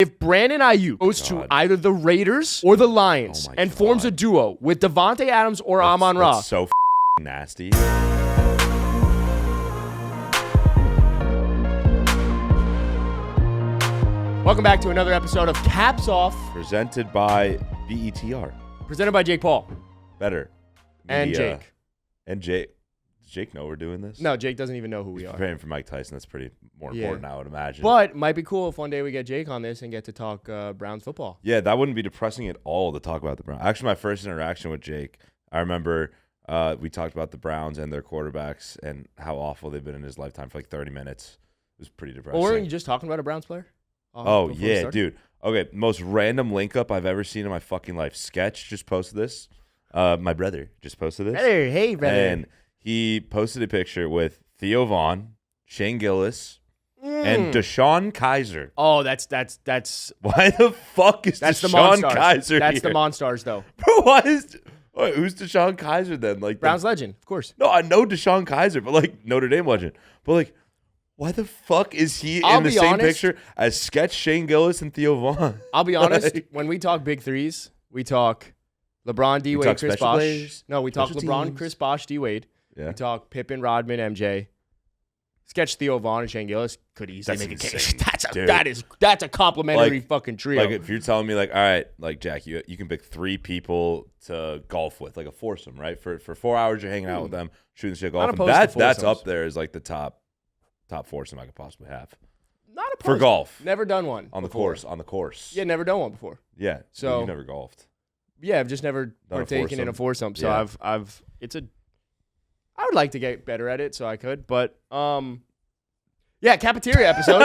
If Brandon Aiyuk goes to either the Raiders or the Lions and forms a duo with Devontae Adams or Amon-Ra. That's so nasty. Welcome back to another episode of Caps Off. Presented by BETR. Presented by Jake Paul. Betr. And Jake. And Jake. Does Jake know we're doing this? No, Jake doesn't even know who we are. Preparing for Mike Tyson. That's pretty more important, I would imagine. But might be cool if one day we get Jake on this and get to talk Browns football. Yeah, that wouldn't be depressing at all to talk about the Browns. Actually, my first interaction with Jake, I remember we talked about the Browns and their quarterbacks and how awful they've been in his lifetime for like 30 minutes. It was pretty depressing. Or were you just talking about a Browns player? Oh, yeah, dude. Okay, most random link up I've ever seen in my fucking life. Sketch just posted this. My brother just posted this. Hey, brother. And he posted a picture with Theo Vaughn, Shane Gillis, and Deshaun Kaiser. Oh, that's Why the fuck is Deshaun Kaiser That's here? the Monstars, though. Bro, who's Deshaun Kaiser then? Like Browns legend, of course. No, I know Deshaun Kaiser, but like Notre Dame legend. But like, why the fuck is he in the same picture as Sketch, Shane Gillis, and Theo Vaughn? I'll be honest. When we talk big threes, we talk LeBron, D Wade, Chris Bosh. Players, no, we talk LeBron, Chris Bosh, D Wade. Yeah. We talk Pippen, Rodman, MJ. Sketch, Theo Vaughn, and Shane Gillis could easily make a case. That's a complimentary fucking trio. Like if you're telling me like, all right, like Jack, you can pick 3 people to golf with, like a foursome, right? For 4 hours you're hanging out with them, shooting shit golf. That's up there as like the top foursome I could possibly have. Not opposed. For golf. Never done one. On the course. Yeah, never done one before. Yeah. So you've never golfed. Yeah, I've just never partaken in a foursome. So yeah. I would like to get better at it, so I could. But yeah, CAPeteria episode.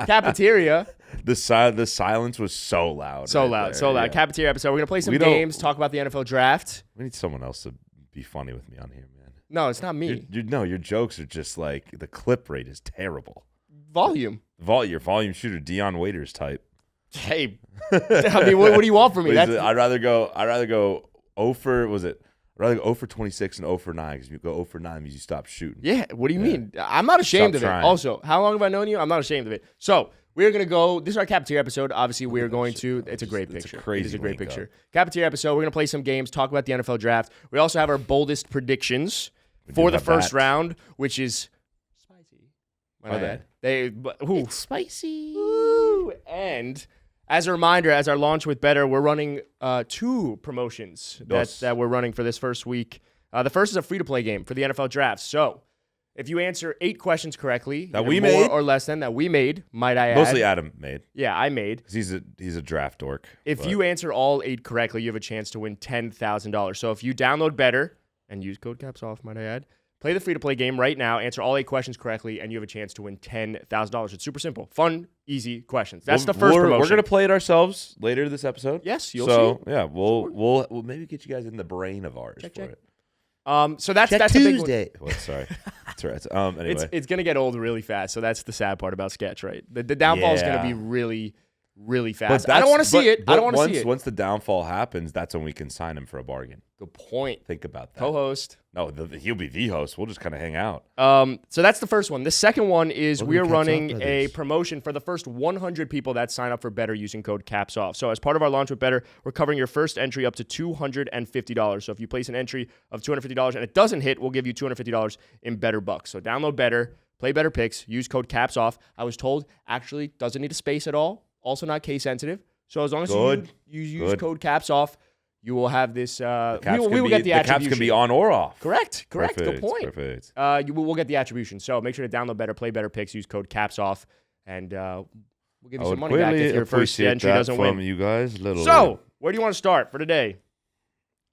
CAPeteria. The silence was so loud. So loud. Yeah. CAPeteria episode. We're gonna play some games, talk about the NFL draft. We need someone else to be funny with me on here, man. No, it's not me. Your jokes are just like the clip rate is terrible. Volume. Your volume shooter, Dion Waiters type. Hey, I mean, what do you want from me? I'd rather go 0 for, was it? I'd rather go 0 for 26 and 0 for 9 because you go 0 for 9 means you stop shooting. Yeah, what do you mean? I'm not ashamed of it. Also, how long have I known you? I'm not ashamed of it. So we're going to go, this is our CAPeteria episode. Obviously, we're going to, it's a great picture. It is a great picture. CAPeteria episode, we're going to play some games, talk about the NFL draft. We also have our boldest predictions for the first round, which is spicy. Are they? It's spicy. Ooh. And as a reminder, as our launch with Betr, we're running 2 promotions that we're running for this first week. The first is a free-to-play game for the NFL draft. So if you answer 8 questions correctly, that we made, or less than that we made, might I add? Mostly Adam made. Yeah, I made. He's a draft dork. If you answer all 8 correctly, you have a chance to win $10,000. So if you download Betr and use code CAPSOFF, might I add, play the free-to-play game right now, answer all 8 questions correctly, and you have a chance to win $10,000. It's super simple. Fun, easy questions. That's the first promotion. We're going to play it ourselves later this episode. Yes, you'll see. Yeah, we'll maybe get you guys in the brain of ours for it. So that's Tuesday. Well, sorry. That's right. Anyway. It's going to get old really fast, so that's the sad part about Sketch, right? The downfall is going to be really, really fast. I don't want to see it. I don't want to see it. Once the downfall happens, that's when we can sign him for a bargain. Good point. Think about that. Co-host. No, he'll be the host. We'll just kind of hang out. So that's the first one. The second one is we are running a promotion for the first 100 people that sign up for Betr using code CAPSOFF. So as part of our launch with Betr, we're covering your first entry up to $250. So if you place an entry of $250 and it doesn't hit, we'll give you $250 in Betr bucks. So download Betr, play Betr Picks, use code CAPSOFF. I was told actually doesn't need a space at all. Also not case sensitive. So as long as you use code CAPSOFF, you will have this. We will get the attribution. The caps can be on or off. Correct. Perfect, Good point. Perfect. We'll get the attribution. So make sure to download Betr, play Betr Picks, use code CAPSOFF, and we'll give you some money back if your first entry doesn't win. You guys, so where do you want to start for today?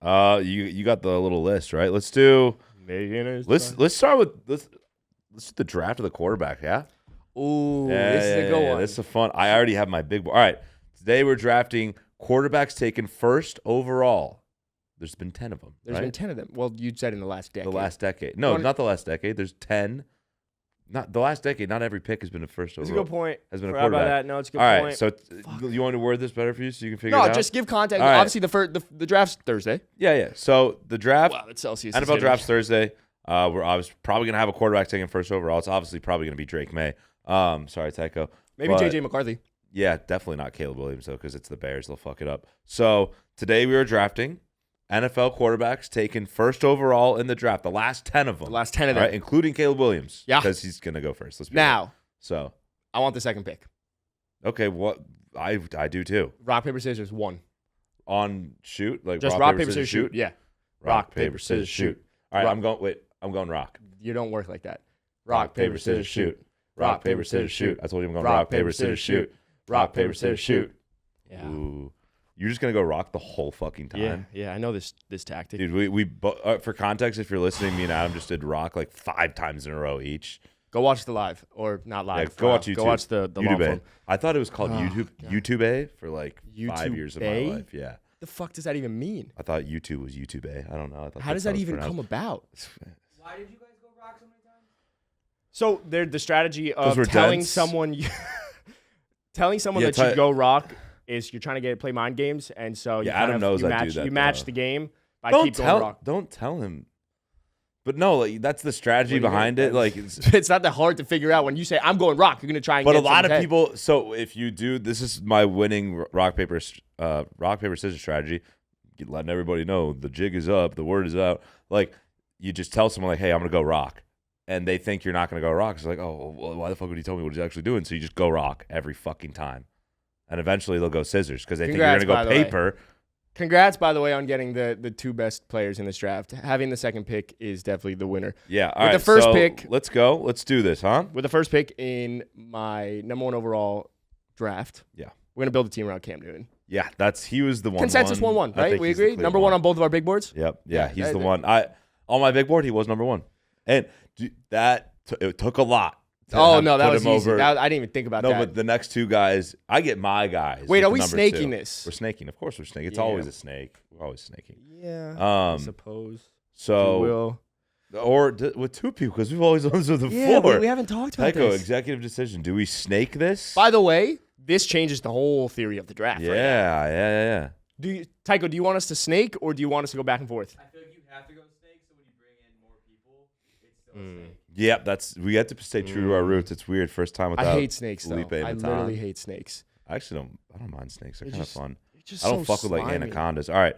You got the little list, right? Let's do. Let's start with let's do the draft of the quarterback. Yeah. Ooh, this is a good one. This is fun. I already have my big board. All right. Today we're drafting quarterbacks taken first overall. There's been 10 of them. There's been 10 of them. Well, you said in the last decade. The last decade. No, not the last decade. There's 10. Not the last decade. Not every pick has been a first overall. That's a good point. Has been a quarterback. About that. No, it's a good point. All right. So you want to word this better for you so you can figure it out? No, just give context. Right. Obviously, the draft's Thursday. Yeah. So the draft. Wow, that's Celsius. NFL draft's Thursday. We're obviously probably going to have a quarterback taken first overall. It's obviously probably going to be Drake May. Sorry, Tycho. Maybe J.J. McCarthy. Yeah, definitely not Caleb Williams, though, because it's the Bears. They'll fuck it up. So today we were drafting NFL quarterbacks taken first overall in the draft. The last 10 of them. The last 10 of them. Right, including Caleb Williams. Yeah. Because he's going to go first. Let's be now. Real. So I want the second pick. Okay, what? I do too. Rock, paper, scissors, 1. On shoot? Like just rock, paper, scissors, shoot? Yeah. Rock, paper, scissors, shoot. All right, I'm going rock. You don't work like that. Rock, paper, scissors, shoot. Rock, paper, scissors, shoot. I told you I'm going rock, paper, scissors, shoot. Rock, paper, scissors, shoot. Yeah. Ooh. You're just going to go rock the whole fucking time? Yeah, I know this tactic. Dude, we for context, if you're listening, me and Adam just did rock like 5 times in a row each. Go watch the live, or not live. Yeah, go watch YouTube. Go watch the long form. I thought it was called YouTube A for like YouTube 5 years of my life. Yeah. The fuck does that even mean? I thought YouTube was YouTube A. I don't know. How does that even come about? Why did you guys go rock so many times? So the strategy of telling dense. someone that you go rock is you're trying to play mind games, and so you Adam knows I do that. You match the game by going rock. Don't tell him. But no, like, that's the strategy behind it. Like it's not that hard to figure out when you say I'm going rock. You're gonna try and. But get a lot of head. people. So if you do, this is my winning rock paper scissors strategy. Letting everybody know the jig is up, the word is out. Like you just tell someone like, "Hey, I'm gonna go rock," and they think you're not gonna go rock. It's like, "Oh, well, why the fuck would he tell me what he's actually doing?" So you just go rock every fucking time, and eventually they'll go scissors because they think you're gonna go paper. Congrats, by the way, on getting the 2 best players in this draft. Having the second pick is definitely the winner. Yeah, all right. The first pick. Let's go. Let's do this, huh? With the first pick in my number 1 overall draft. Yeah, we're gonna build a team around Cam Newton. Yeah, he was the one. Consensus 1-1, right? We agree. Number 1 on both of our big boards. Yep. Yeah, he's the one. On my big board, he was number 1, and it took a lot. Oh no, that was easy. I didn't even think about that. No, but the next 2 guys, I get my guys. Wait, are we snaking 2. this? We're snaking. Of course, we're snaking. It's always a snake. We're always snaking. Yeah. I suppose. So, or with 2 people, because we've always done this with the 4. We haven't talked about this. this. Executive decision. Do we snake this? By the way, this changes the whole theory of the draft. Yeah. Tycho, do you want us to snake, or do you want us to go back and forth? I feel like you have to go snake, so when you bring in more people, it's still a snake. Yep, we have to stay true to our roots. It's weird. First time without. I hate snakes, though. I literally hate snakes. I actually don't mind snakes. They're kind of fun. I don't fuck with like anacondas. All right.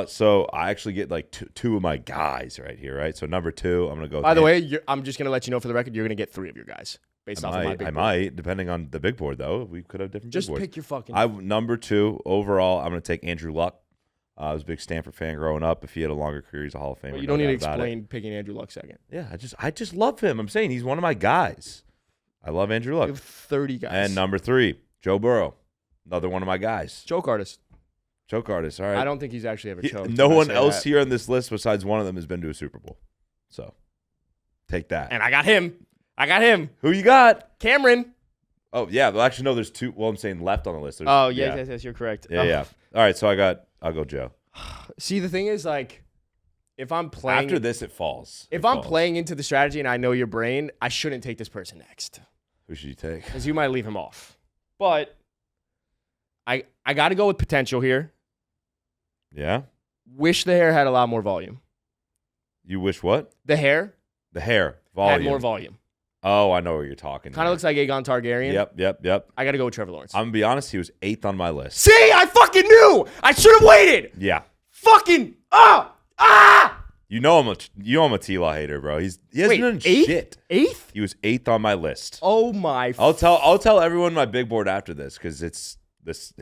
So I actually get like two of my guys right here, right? So number 2, I'm gonna go. By the way, I'm just gonna let you know for the record, you're gonna get 3 of your guys based off of my big board. I might, depending on the big board though. We could have different. Just big boards. pick your fucking. Number 2 overall. I'm gonna take Andrew Luck. I was a big Stanford fan growing up. If he had a longer career, he's a Hall of Famer. Well, you don't need to explain picking Andrew Luck second. Yeah, I just love him. I'm saying he's one of my guys. I love Andrew Luck. You have 30 guys. And number 3, Joe Burrow, another one of my guys. Choke artist. Choke artist. All right. I don't think he's actually ever choked. No one else here on this list besides one of them has been to a Super Bowl. So take that. And I got him. Who you got? Cameron. Oh yeah. Well, actually, no. There's 2. Well, I'm saying left on the list. Yes. You're correct. Yeah. All right. So I'll go Joe. See, the thing is, like, if I'm playing after this, it falls. If I'm playing into the strategy and I know your brain, I shouldn't take this person next. Who should you take? Because you might leave him off. But I got to go with potential here. Yeah. Wish the hair had a lot more volume. You wish what? The hair. The hair volume. Had more volume. Oh, I know what you're talking. Kind of looks like Aegon Targaryen. Yep. I got to go with Trevor Lawrence. I'm gonna be honest. He was 8th on my list. See, I fucking knew. I should have waited. Yeah. Fucking You know I'm a T-Law hater, bro. He hasn't done shit. 8th? He was 8th on my list. Oh my! I'll tell everyone my big board after this because it's He was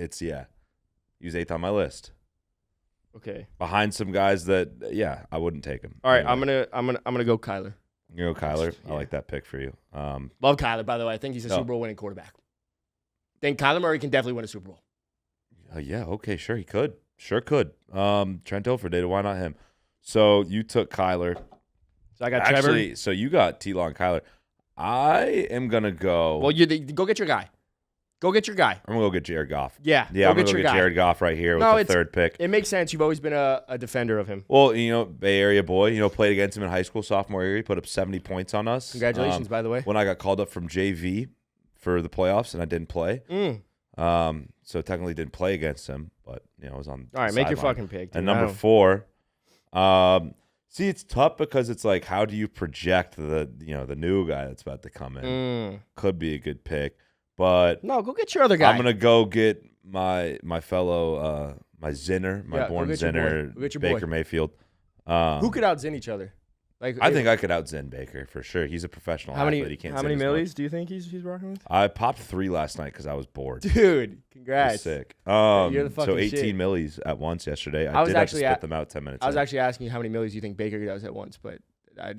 8th on my list. Okay. Behind some guys that I wouldn't take him. All right, anyway. I'm gonna go Kyler. You go Kyler. Yeah. I like that pick for you. Love Kyler, by the way. I think he's a Super Bowl winning quarterback. Think Kyler Murray can definitely win a Super Bowl. Yeah. Okay. Sure, he could. Sure could. Trent Dilfer did. Why not him? So you took Kyler. So I got Trevor. So you got T-Law and Kyler. I am gonna go. Well, go get your guy. Go get your guy. I'm gonna go get Jared Goff. Yeah. I'm gonna go get Jared Goff right here with the 3rd pick. It makes sense. You've always been a defender of him. Well, Bay Area boy. Played against him in high school, sophomore year. He put up 70 points on us. Congratulations, by the way. When I got called up from JV for the playoffs and I didn't play. So technically didn't play against him, but I was on. All right, make your fucking pick. Dude. And number 4. See, it's tough because it's like, how do you project the new guy that's about to come in? Could be a good pick. But no, go get your other guy. I'm gonna go get my fellow my Zinner, my born Zinner, Baker Mayfield. Who could out-Zin each other? Like, I think I could out-Zin Baker for sure. He's a professional athlete. How many millies do you think he's rocking with? I popped 3 last night because I was bored. Dude, congrats. Sick. You're the fucking so 18 shit. millies at once yesterday. I did have to split them out 10 minutes. I was actually asking you how many millies you think Baker does at once, but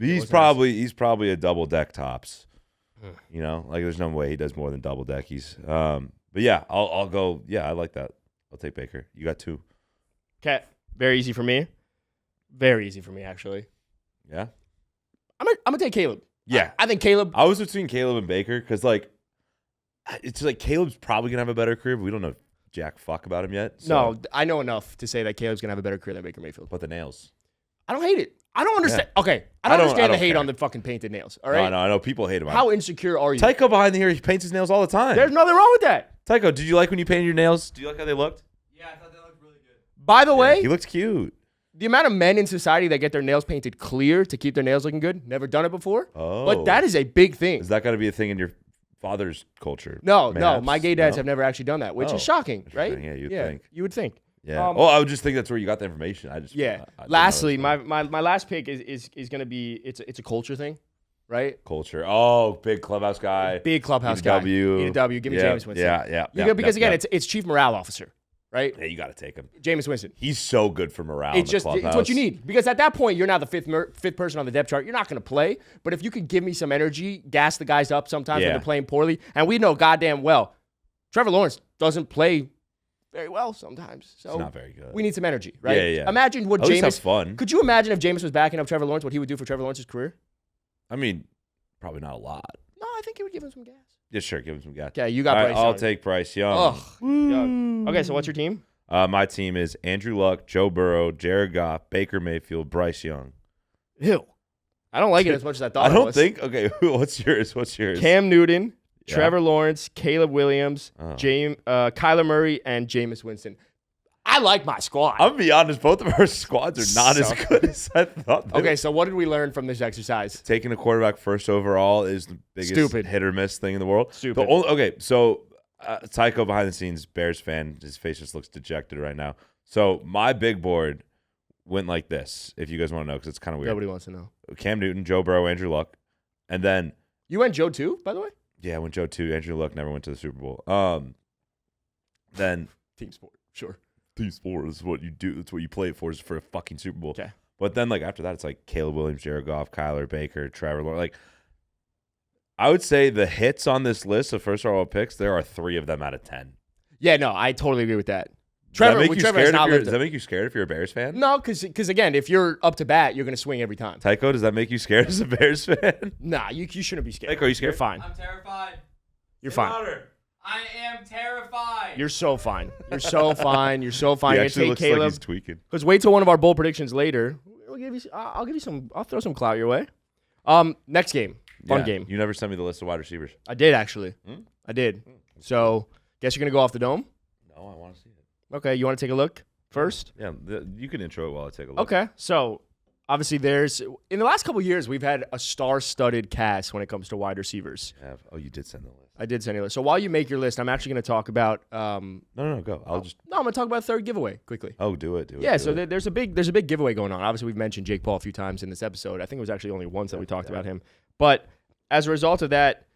he's probably a double deck tops. You know, like there's no way he does more than double deck. But yeah, I'll go. Yeah, I like that. I'll take Baker. You got 2. Okay, very easy for me. Very easy for me, actually. Yeah. I'm gonna take Caleb. Yeah. I think Caleb. I was between Caleb and Baker because, like, it's like Caleb's probably going to have a better career, but we don't know jack fuck about him yet. So. No, I know enough to say that Caleb's going to have a better career than Baker Mayfield. But the nails. I don't hate it. I don't understand. Yeah. Okay. I don't understand the hate on the fucking painted nails. All right. No, I know people hate him. How insecure are you? Tycho behind the ear, he paints his nails all the time. There's nothing wrong with that. Tycho, did you like when you painted your nails? Do you like how they looked? Yeah, I thought they looked really good. By the way, he looks cute. The amount of men in society that get their nails painted clear to keep their nails looking good, never done it before. Oh. But that is a big thing. Is that got to be a thing in your father's culture? No. My gay dads have never actually done that, which is shocking, right? Yeah, you'd think. You would think. Yeah. I would just think that's where you got the information. Lastly, my last pick is going to be it's a culture thing, right? Culture. Oh, big clubhouse guy. Big clubhouse guy. Need a W. Give me Jameis Winston. Yeah. Because again, it's chief morale officer, right? Yeah, you got to take him. Jameis Winston. He's so good for morale. It's what you need, because at that point you're now the fifth person on the depth chart. You're not going to play, but if you could give me some energy, gas the guys up sometimes when they're playing poorly, and we know goddamn well, Trevor Lawrence doesn't play very well sometimes. So it's not very good. We need some energy, right? Yeah. Imagine what Jameis. Jameis. Fun. Could you imagine if Jameis was backing up Trevor Lawrence, what he would do for Trevor Lawrence's career? I mean, probably not a lot. No, I think he would give him some gas. Yeah, sure, give him some gas. Okay, you got Bryce Young. I'll take Bryce Young. Young. Okay, so what's your team? My team is Andrew Luck, Joe Burrow, Jared Goff, Baker Mayfield, Bryce Young. Ew. I don't like it as much as I thought. Okay, what's yours? Cam Newton, Trevor Lawrence, Caleb Williams, Kyler Murray, and Jameis Winston. I like my squad. I'm going to be honest, both of our squads are not as good as I thought. Okay, so what did we learn from this exercise? Taking a quarterback first overall is the biggest hit or miss thing in the world. Stupid. So Tycho behind the scenes, Bears fan, his face just looks dejected right now. So my big board went like this, if you guys want to know, because it's kind of weird. Nobody wants to know. Cam Newton, Joe Burrow, Andrew Luck. And then... You went Joe too, by the way? Yeah, I went Joe too. Andrew Luck never went to the Super Bowl. Then... Team sport, sure. Team sport is what you do. That's what you play it for, is for a fucking Super Bowl. Okay. But then, like, after that, it's like Caleb Williams, Jared Goff, Kyler, Baker, Trevor Lawrence. Like, I would say the hits on this list of first overall picks, there are 3 of them out of 10. Yeah, no, I totally agree with that. Does that make you scared if you're a Bears fan? No, because again, if you're up to bat, you're going to swing every time. Tycho, does that make you scared as a Bears fan? Nah, you shouldn't be scared. Tycho, are you scared? You're fine. I'm terrified. You're fine. I am terrified. You're so fine. You're so fine. You're so fine. He You're actually take looks Caleb. like he's tweaking. Because wait till one of our bold predictions later. I'll give you some. I'll throw some clout your way. Next game. Fun game. You never sent me the list of wide receivers. I did actually. I did. So guess you're gonna go off the dome. No, I want to see it. Okay, you want to take a look first? Yeah, you can intro it while I take a look. Okay, so obviously in the last couple of years we've had a star-studded cast when it comes to wide receivers. Oh, you did send the list. I did send you a list. So while you make your list, I'm actually going to talk about. No, go. I'm going to talk about a third giveaway quickly. Oh, do it. Yeah, so there's a big giveaway going on. Obviously, we've mentioned Jake Paul a few times in this episode. I think it was actually only once that we talked about him. But as a result of that,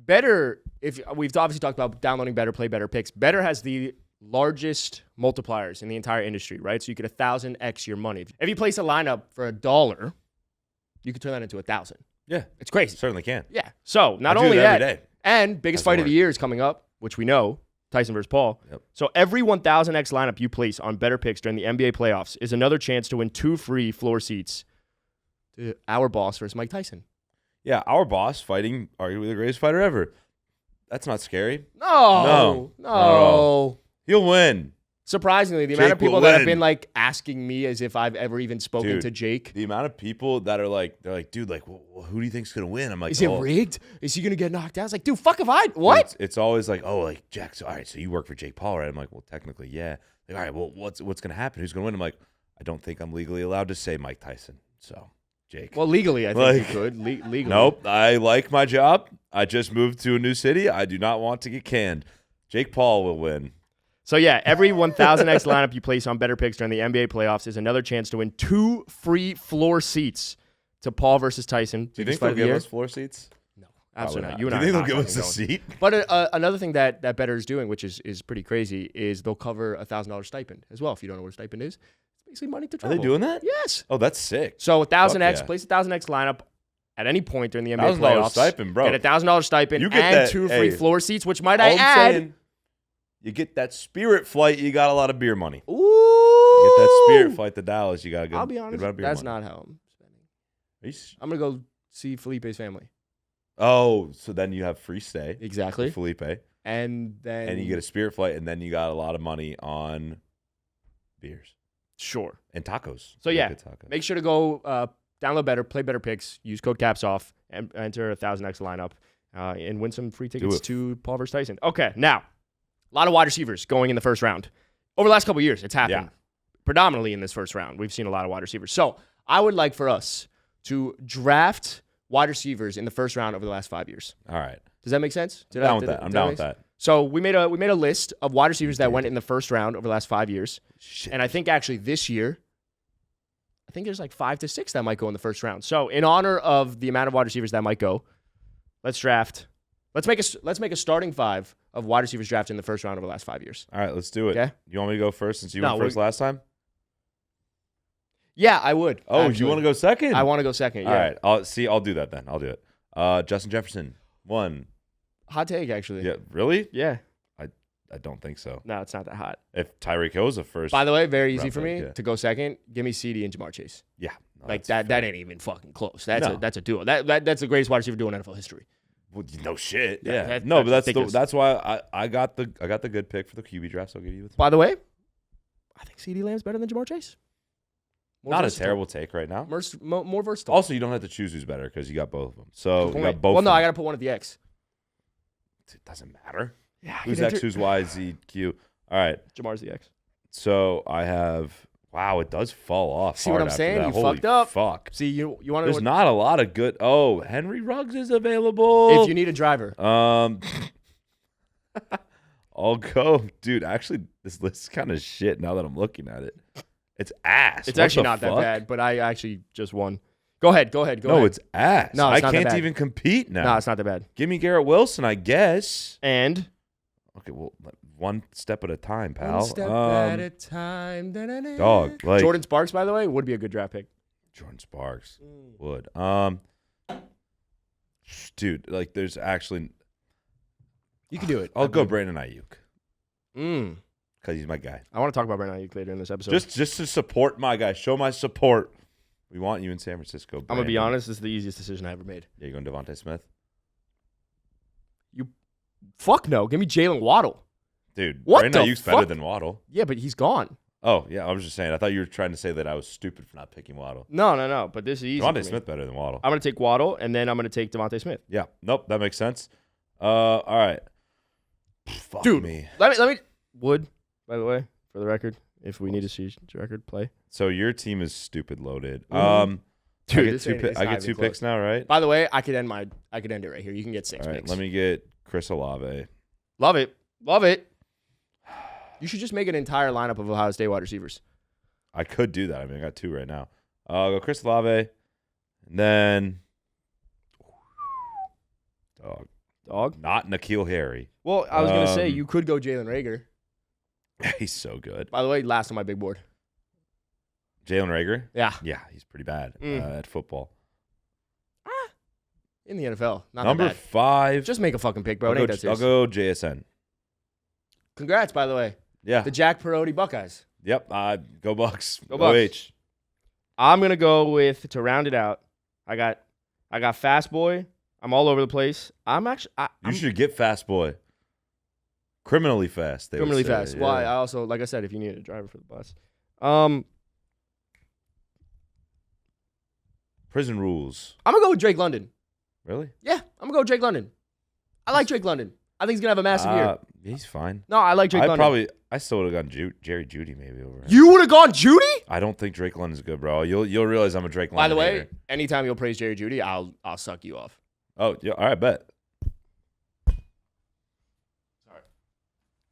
Betr. If we've obviously talked about downloading Betr, play Betr picks. Betr has the largest multipliers in the entire industry, right? So you get 1,000x your money. If you place a lineup for $1, you could turn that into 1,000. Yeah, it's crazy. Certainly can. Yeah. So not only that, and biggest fight of the year is coming up, which we know, Tyson versus Paul. Yep. So every 1,000x lineup you place on Betr picks during the NBA playoffs is another chance to win 2 free floor seats to our boss versus Mike Tyson. Yeah, our boss fighting arguably the greatest fighter ever. That's not scary. No. He'll win. Surprisingly, the amount of people that have been like asking me as if I've ever even spoken to Jake. The amount of people that are like, they're like, dude, like, well, who do you think's gonna win? I'm like, is it rigged? Is he gonna get knocked out? It's like, dude, fuck if I what? It's always like, oh, like Jack. So, all right, so you work for Jake Paul, right? I'm like, well, technically, yeah. Like, all right, well, what's gonna happen? Who's gonna win? I'm like, I don't think I'm legally allowed to say Mike Tyson. So Jake. Well, legally, I think you could. Legally. Nope. I like my job. I just moved to a new city. I do not want to get canned. Jake Paul will win. So, yeah, every 1,000X lineup you place on Better Picks during the NBA playoffs is another chance to win 2 free floor seats to Paul versus Tyson. Do you think they'll give us floor seats? No, absolutely not. Do you think they'll give us a seat? But another thing that Better is doing, which is pretty crazy, is they'll cover a $1,000 stipend as well. If you don't know what a stipend is, it's basically money to travel. Are they doing that? Yes. Oh, that's sick. So 1,000X, place a 1,000X lineup at any point during the NBA playoffs. Stipend, bro. Get a $1,000 stipend and 2 free floor seats, which might I add. You get that Spirit flight, you got a lot of beer money. Ooh. You get that Spirit flight to Dallas, you got a good. I'll be honest, that's not how I'm spending. I'm gonna go see Felipe's family. Oh, so then you have free stay. Exactly. Felipe. And you get a Spirit flight, and then you got a lot of money on beers. Sure. And tacos. So yeah, make sure to go download Better, play Better Picks, use code CAPSOFF, and enter a 1,000X lineup, and win some free tickets to Paul vs. Tyson. Okay, now. A lot of wide receivers going in the first round. Over the last couple of years, it's happened. Predominantly in this first round. We've seen a lot of wide receivers. So I would like for us to draft wide receivers in the first round over the last 5 years. All right. Does that make sense? I'm down with that. I'm down with that. So we made a list of wide receivers that went in the first round over the last 5 years. Shit. And I think actually this year, I think there's like 5 to 6 that might go in the first round. So in honor of the amount of wide receivers that might go, let's draft. Let's make a starting 5 of wide receivers drafted in the first round over the last 5 years. All right, let's do it. Okay? You want me to go first since you went first last time? Yeah, I would. Oh, actually. You want to go second? I want to go second, yeah. All right, I'll do that then. I'll do it. Justin Jefferson, 1. Hot take, actually. Yeah, really? Yeah. I don't think so. No, it's not that hot. If Tyreek Hill's a first. By the way, very easy for me to go second. Give me CD and Jamar Chase. Yeah. No, like that ain't even fucking close. That's a duo. That's the greatest wide receiver duo in NFL history. Well, no shit. Yeah. That's why I got the good pick for the QB draft. So I'll give you. By the way, I think CD Lamb's better than Jamar Chase. Not versatile. A terrible take right now. More versatile. Also, you don't have to choose who's better because you got both of them. So you got both. Well, no, I got to put one at the X. It doesn't matter. Yeah. Who's X? Who's Y? Z? Q? All right. Jamar's the X. So I have. Wow, it does fall off. See what I'm saying? You Holy fucked up. Fuck. See, you want to. There's not a lot of good. Oh, Henry Ruggs is available. If you need a driver. I'll go, dude. Actually, this list is kind of shit now that I'm looking at it. It's ass. It's actually not that bad, but I actually just won. Go ahead. No, it's ass. No, I can't even compete now. No, it's not that bad. Give me Garrett Wilson, I guess. And okay, well, one step at a time, pal. One step at a time. Dog. Like, Jordan Sparks, by the way, would be a good draft pick. Jordan Sparks would. Dude, like, there's actually. You can do it. I'll go Brandon Aiyuk. Because he's my guy. I want to talk about Brandon Aiyuk later in this episode. Just to support my guy. Show my support. We want you in San Francisco, Brandon. I'm going to be honest. This is the easiest decision I ever made. Yeah, you going Devontae Smith? Fuck no. Give me Jalen Waddle. Dude, what Brandon Ayuk's better than Waddle. Yeah, but he's gone. Oh, yeah. I was just saying. I thought you were trying to say that I was stupid for not picking Waddle. No. But this is easy. Devontae Smith better than Waddle. I'm going to take Waddle, and then I'm going to take Devontae Smith. Yeah. Nope. That makes sense. All right. Fuck Dude, me. Let me. Wood, by the way, for the record, if we need to see record play. So your team is stupid loaded. Dude, I get two picks now, right? By the way, I could end it right here. You can get 6 picks. Let me get Chris Olave. Love it. You should just make an entire lineup of Ohio State wide receivers. I could do that. I mean, I got 2 right now. I'll go Chris Olave, and then dog. Not N'Keal Harry. Well, I was gonna say you could go Jalen Reagor. He's so good. By the way, last on my big board. Jalen Reagor? Yeah, he's pretty bad at football. In the NFL, not Number that bad. 5. Just make a fucking pick, bro. I'll go JSN. Congrats, by the way. Yeah. The Jack Perotti Buckeyes. Yep. Go Bucks. Go Bucks. I'm gonna go with, to round it out. I got Fast Boy. I'm all over the place. You should get Fast Boy. Criminally fast. Criminally fast. Yeah. Well, I also, like I said, if you need a driver for the bus. Prison rules. I'm gonna go with Drake London. Really? Yeah, I'm gonna go with Drake London. I like Drake London. I think he's gonna have a massive year. He's fine. No, I like Drake London. I still would have gone Jerry Jeudy maybe over him. You would have gone Jeudy? I don't think Drake London's good, bro. You'll realize I'm a Drake London By the way, hater. anytime you'll praise Jerry Jeudy, I'll suck you off. Oh, yeah, all right, bet. Sorry.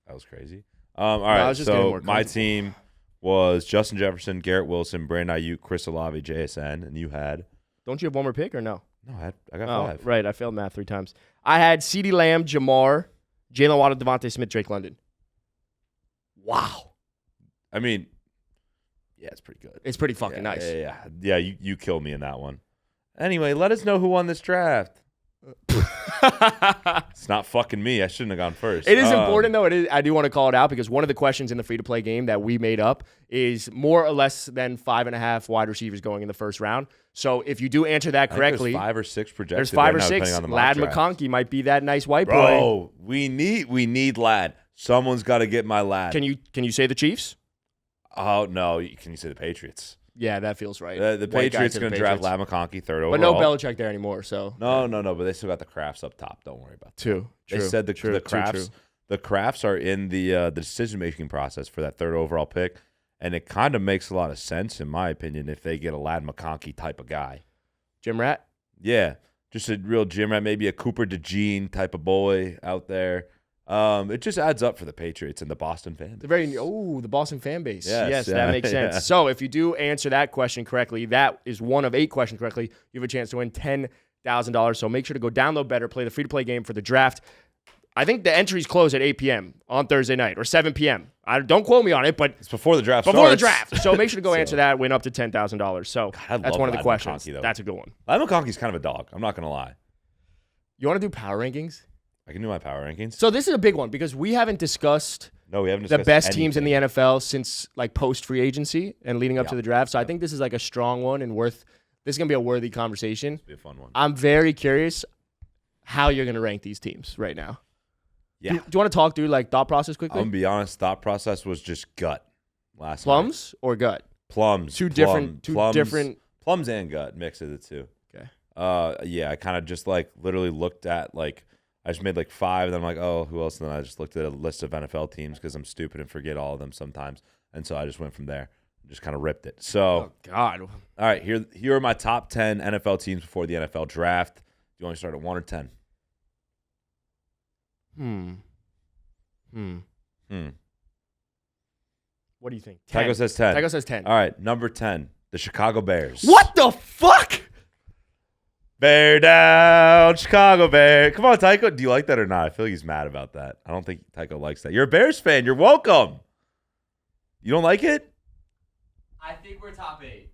That was crazy. All right, so my team was Justin Jefferson, Garrett Wilson, Brandon Aiyuk, Chris Olave, JSN, and you had... Don't you have one more pick or no? No, I got 5. Right, I failed math 3 times. I had CeeDee Lamb, Jamar, Jalen Waddle, Devontae Smith, Drake London. Wow. I mean, yeah, it's pretty good. It's pretty fucking nice. Yeah, you killed me in that one. Anyway, let us know who won this draft. It's not fucking me. I shouldn't have gone first. It is important, though. I do want to call it out because one of the questions in the free-to-play game that we made up is more or less than 5.5 wide receivers going in the first round. So if you do answer that correctly, there's 5 or 6 projected. There's 5 or 6. Lad McConkey might be that nice white boy. Bro, we need Lad. Someone's got to get my Lad. Can you say the Chiefs? Oh no, can you say the Patriots? Yeah, that feels right. The Patriots going to draft Lad McConkey 3rd overall. But no Belichick there anymore, so. No, but they still got the Crafts up top. Don't worry about that. True. They said the Crafts. The Crafts are in the decision-making process for that 3rd overall pick, and it kind of makes a lot of sense, in my opinion, if they get a Lad McConkey type of guy. Jim Rat? Yeah, just a real Jim Rat, maybe a Cooper DeJean type of boy out there. It just adds up for the Patriots and the Boston fan base. The Boston fan base. Yes, that makes sense. Yeah. So if you do answer that question correctly, that is one of 8 questions correctly, you have a chance to win $10,000. So make sure to go download Betr, play the free-to-play game for the draft. I think the entries close at 8 p.m. on Thursday night or 7 p.m. Don't quote me on it, but it's before the draft Before starts. the draft. So make sure to go answer that, win up to $10,000. So that's one of the questions. That's a good one. Lad McConkey's kind of a dog. I'm not going to lie. You want to do power rankings? I can do my power rankings. So this is a big one because we haven't discussed the best teams in the NFL since like post free agency and leading up to the draft. So I think this is like a strong one and this is going to be a worthy conversation. It's going to be a fun one. I'm very curious how you're going to rank these teams right now. Yeah. Do you want to talk through like thought process quickly? I'm going to be honest. Thought process was just gut last Plums night. Or gut? Plums. Two different. Plums and gut. Mix of the two. Okay. Yeah, I kind of just like literally looked at like, I just made like 5, and then I'm like, oh, who else? And then I just looked at a list of NFL teams because I'm stupid and forget all of them sometimes. And so I just went from there and just kind of ripped it. So, oh, God. All right, here are my top 10 NFL teams before the NFL draft. Do you want to start at 1 or 10? What do you think? 10. Tycho says 10. Tycho says 10. All right, number 10, the Chicago Bears. What the fuck? Bear down, Chicago Bear. Come on, Tycho. Do you like that or not? I feel like he's mad about that. I don't think Tycho likes that. You're a Bears fan. You're welcome. You don't like it? I think we're top 8.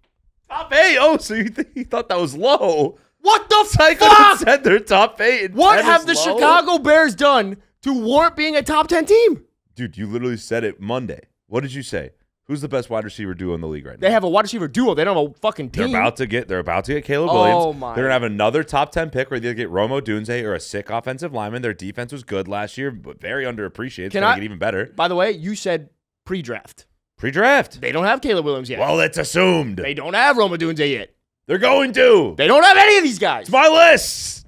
Top 8? Oh, so you thought that was low. What the Tycho fuck? said they're top 8. What have the Chicago Bears done to warrant being a top 10 team? Dude, you literally said it Monday. What did you say? Who's the best wide receiver duo in the league right now? They have a wide receiver duo. They don't have a fucking team. They're about to get Caleb Williams. Oh my. They're gonna have another top 10 pick where they get Romo Dunze or a sick offensive lineman. Their defense was good last year, but very underappreciated. It's gonna get even better. By the way, you said pre-draft. Pre-draft. They don't have Caleb Williams yet. Well, it's assumed. They don't have Romo Dunze yet. They're going to. They don't have any of these guys. It's my list.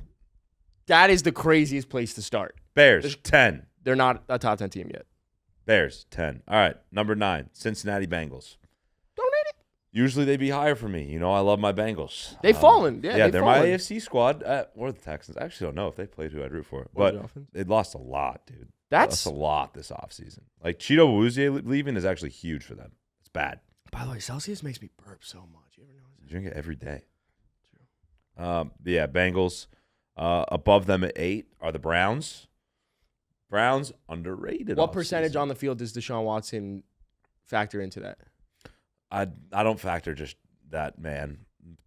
That is the craziest place to start. Bears, 10. They're not a top 10 team yet. Bears, 10. All right, number 9, Cincinnati Bengals. Usually they'd be higher for me. You know, I love my Bengals. They've fallen. Yeah, they're my AFC squad. Or the Texans. I actually don't know if they played who I'd root for. But they lost a lot, dude. That's a lot this offseason. Like, Cheeto Awuzie leaving is actually huge for them. It's bad. By the way, Celsius makes me burp so much. You ever notice that? You drink it every day. True. Yeah, Bengals. Above them at 8 are the Browns. Browns, underrated. What percentage on the field does Deshaun Watson factor into that? I don't factor just that man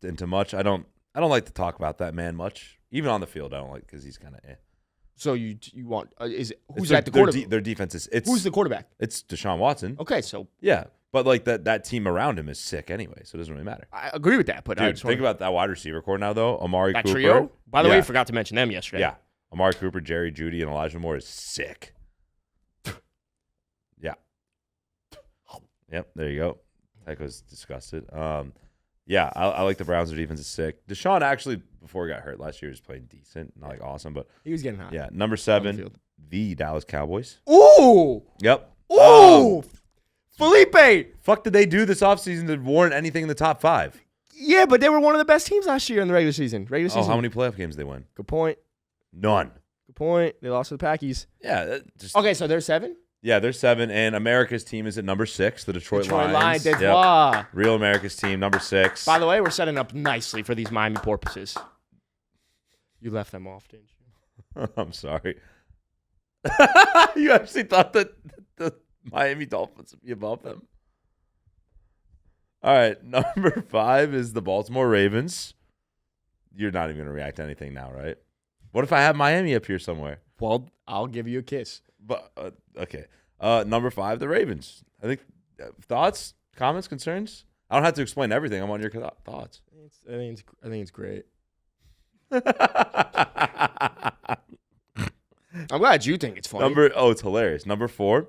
into much. I don't like to talk about that man much. Even on the field, I don't like because he's kind of eh. So you want who's at the quarterback? Their defense is who's the quarterback? It's Deshaun Watson. Okay, so yeah, but like that team around him is sick anyway, so it doesn't really matter. I agree with that, but dude, think about that wide receiver core now though. Amari that Cooper. Trio. By the way, I forgot to mention them yesterday. Yeah, Amari Cooper, Jerry Jeudy, and Elijah Moore is sick. Yeah. Yep. There you go. Tycho's disgusted. Yeah, I like the Browns. Their defense is sick. Deshaun actually, before he got hurt last year, was playing decent, not like awesome, but he was getting hot. Yeah, number 7, the Dallas Cowboys. Ooh. Yep. Oh, Felipe. Fuck did they do this offseason to warrant anything in the top 5? Yeah, but they were one of the best teams last year in the regular season. Oh, how many playoff games did they win? Good point. None. Good point. They lost to the Packies. Yeah. Okay, so they're 7? Yeah, they're 7, and America's team is at number 6, the Detroit Lions. Lions. Yep. Real America's team, number 6. By the way, we're setting up nicely for these Miami Porpoises. You left them off, didn't you? I'm sorry. You actually thought that the Miami Dolphins would be above them? All right, number 5 is the Baltimore Ravens. You're not even going to react to anything now, right? What if I have Miami up here somewhere? Well, I'll give you a kiss. But okay. Number 5, the Ravens. I think thoughts, comments, concerns. I don't have to explain everything. I'm on your thoughts. I think it's great. I'm glad you think it's funny. It's hilarious. Number 4,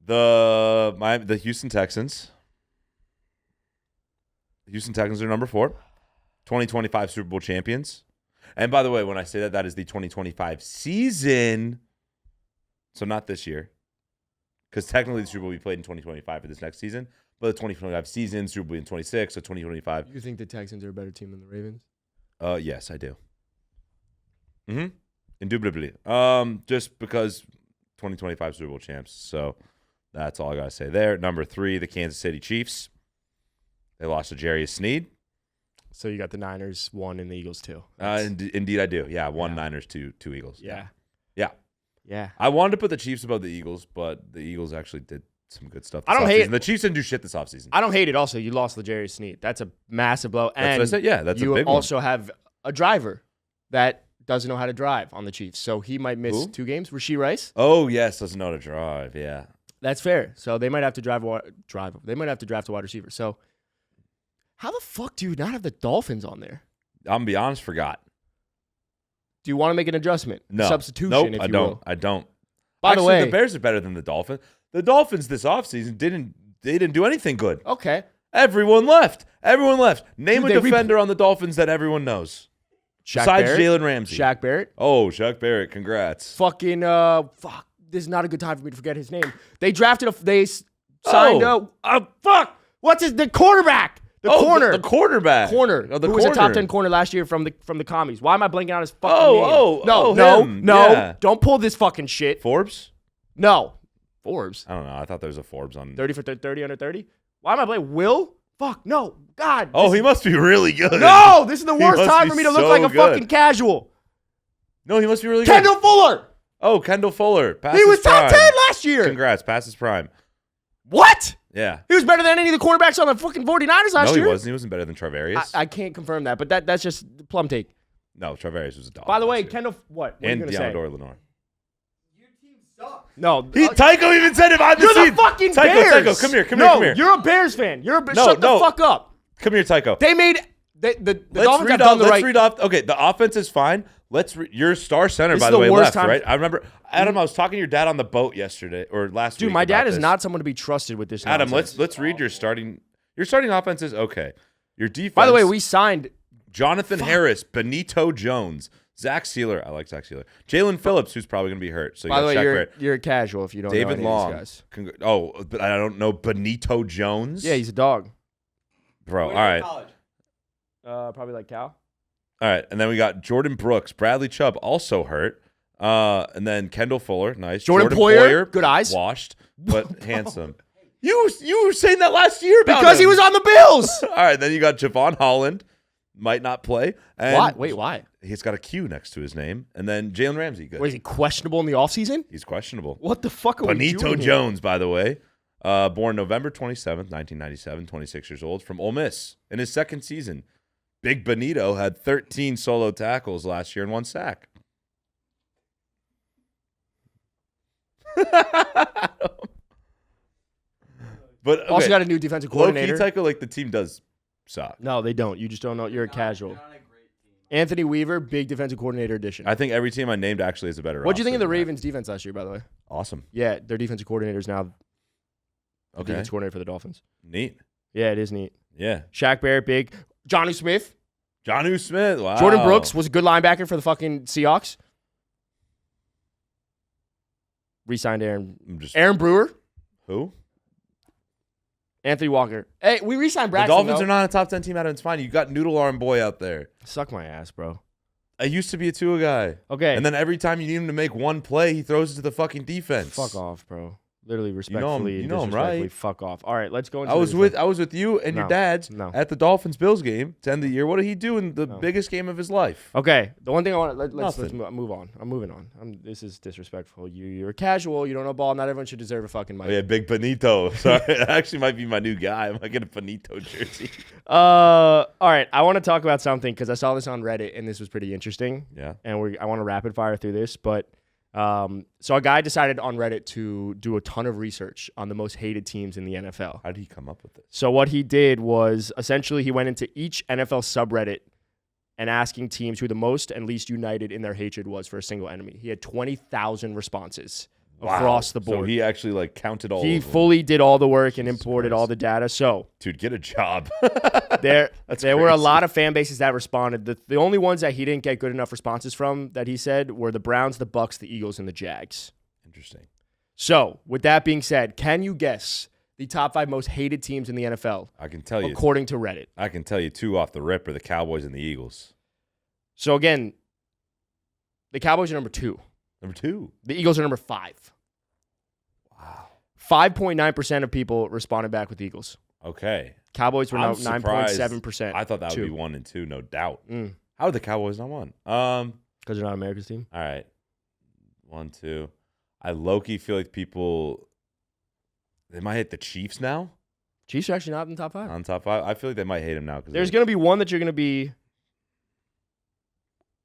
the Houston Texans. The Houston Texans are number 4. 2025 Super Bowl champions. And by the way, when I say that is the 2025 season. So not this year. Because technically the Super Bowl will be played in 2025 for this next season. But the 2025 season, Super Bowl will be in 26, so 2025. You think the Texans are a better team than the Ravens? Yes, I do. Indubitably. Just because 2025 Super Bowl champs. So that's all I got to say there. Number 3, the Kansas City Chiefs. They lost to Jarius Sneed. So you got the Niners 1 and the Eagles 2. Indeed, I do. Yeah, 1 Niners, 2 Eagles. Yeah. Yeah. I wanted to put the Chiefs above the Eagles, but the Eagles actually did some good stuff. I don't hate it. The Chiefs didn't do shit this offseason. I don't hate it. Also, you lost L'Jarius Sneed. That's a massive blow. That's what I said. Yeah, that's a big one. You also have a driver that doesn't know how to drive on the Chiefs, so he might miss 2 games. Rasheed Rice. Oh yes, doesn't know how to drive. Yeah, that's fair. So they might have to drive. They might have to draft a wide receiver. So how the fuck do you not have the Dolphins on there? I'm gonna be honest, forgot. Do you want to make an adjustment? No. Substitution, nope, if you I don't. will. I don't. By the way, the Bears are better than the Dolphins. The Dolphins this offseason didn't do anything good. Okay. Everyone left. Name a defender on the Dolphins that everyone knows. Besides Jalen Ramsey. Shaq Barrett. Oh, Shaq Barrett. Congrats. Fucking, this is not a good time for me to forget his name. They drafted they signed the quarterback. Corner. The quarterback. Corner. Oh, who was a top 10 corner last year from the commies. Why am I blanking on his fucking name? No. Yeah. Don't pull this fucking shit. Forbes? No. Forbes? I don't know. I thought there was a Forbes on 30 for 30 under 30? Why am I blanking? Will? Fuck, no. God. Oh, he must be really good. No, this is the worst time for me to look like a fucking casual. No, he must be really good. Kendall Fuller. Oh, Kendall Fuller. He was top 10 last year. Congrats. Past his prime. What? Yeah. He was better than any of the quarterbacks on the fucking 49ers last year. No, he wasn't. He wasn't better than Travarius. I can't confirm that, but that's just plum take. No, Travarius was a dog. By the way, Kendall, what? And are you going to say? Lenore. Your team sucks. No. Tycho even said it behind the scenes. scenes. You're the fucking Bears. Bears. Tycho, come here. No, you're a Bears fan. Shut the fuck up. Come here, Tycho. They made the Dolphins have done the right. Let's read off. Okay, the offense is fine. Your star center, by the way, left, right? I remember, Adam, I was talking to your dad on the boat yesterday or last week. Dude, my dad is not someone to be trusted with this Adam, nonsense. let's read your starting offense is okay. Your defense. By the way, we signed Jonathan Harris, Benito Jones, Zach Sealer. I like Zach Sealer. Jalen Phillips, who's probably going to be hurt. So by the way, you're a casual if you don't David know Long. Of these guys. But I don't know Benito Jones. Yeah, he's a dog. Bro, all right. Probably like Cal. All right, and then we got Jordan Brooks, Bradley Chubb, also hurt, and then Kendall Fuller, nice. Jordan Poyer, good eyes, washed but handsome. You were saying that last year about because him. He was on the Bills. All right, then you got Javon Holland, might not play. And why? Wait, why? He's got a Q next to his name, and then Jalen Ramsey. Good. Wait, is he questionable in the offseason? He's questionable. What the fuck are we doing? Benito Jones, by the way, born November 27th, 1997, 26 years old, from Ole Miss in his second season. Big Benito had 13 solo tackles last year and 1 sack. But okay. Also got a new defensive coordinator. Low-key, Tycho, like the team does suck. No, they don't. You just don't know. You're a casual. Anthony Weaver, big defensive coordinator addition. I think every team I named actually is a better. What do you think of the Ravens' defense last year, by the way? Awesome. Yeah, their defensive coordinator is now the okay. defensive coordinator for the Dolphins. Neat. Yeah, it is neat. Yeah. Shaq Barrett, big. Jonnu Smith. Wow. Jordan Brooks was a good linebacker for the fucking Seahawks. Re-signed Aaron Brewer. Who? Anthony Walker. Hey, we re-signed The Braxton. Dolphins are not a top 10 team. It's fine. You got Noodle Arm Boy out there. Suck my ass, bro. I used to be a Tua guy. Okay. And then every time you need him to make one play, he throws it to the fucking defense. Fuck off, bro. Literally, respectfully, you know him, right? Fuck off. All right, let's go into I was with you and your dad's at the Dolphins-Bills game to end the year. What did he do in the biggest game of his life? Okay, the one thing I want let's move on. I'm moving on. This is disrespectful. You're casual. You don't know ball. Not everyone should deserve a fucking mic. Oh, yeah, Big Benito. Sorry, that actually might be my new guy. I might get a Benito jersey. All right, I want to talk about something because I saw this on Reddit and this was pretty interesting. Yeah, and I want to rapid fire through this, but. So a guy decided on Reddit to do a ton of research on the most hated teams in the NFL. How did he come up with this? So what he did was essentially he went into each NFL subreddit and asking teams who the most and least united in their hatred was for a single enemy. He had 20,000 responses across the board. So he actually counted all of them. He fully did all the work and imported all the data. So, dude, get a job. there were a lot of fan bases that responded. The only ones that he didn't get good enough responses from that he said were the Browns, the Bucks, the Eagles, and the Jags. Interesting. So, with that being said, can you guess the top 5 most hated teams in the NFL? I can tell you. According to Reddit. I can tell you 2 off the rip are the Cowboys and the Eagles. So, again, the Cowboys are number 2. Number 2. The Eagles are number 5. Wow. 5.9% of people responded back with the Eagles. Okay. Cowboys were now 9.7%. I thought that would be 1 and 2, no doubt. Mm. How are the Cowboys not 1? Because they're not America's team. All right. 1, 2. I low-key feel like people, they might hate the Chiefs now. Chiefs are actually not in the top 5. On top 5? I feel like they might hate them now. There's going to be one that you're going to be.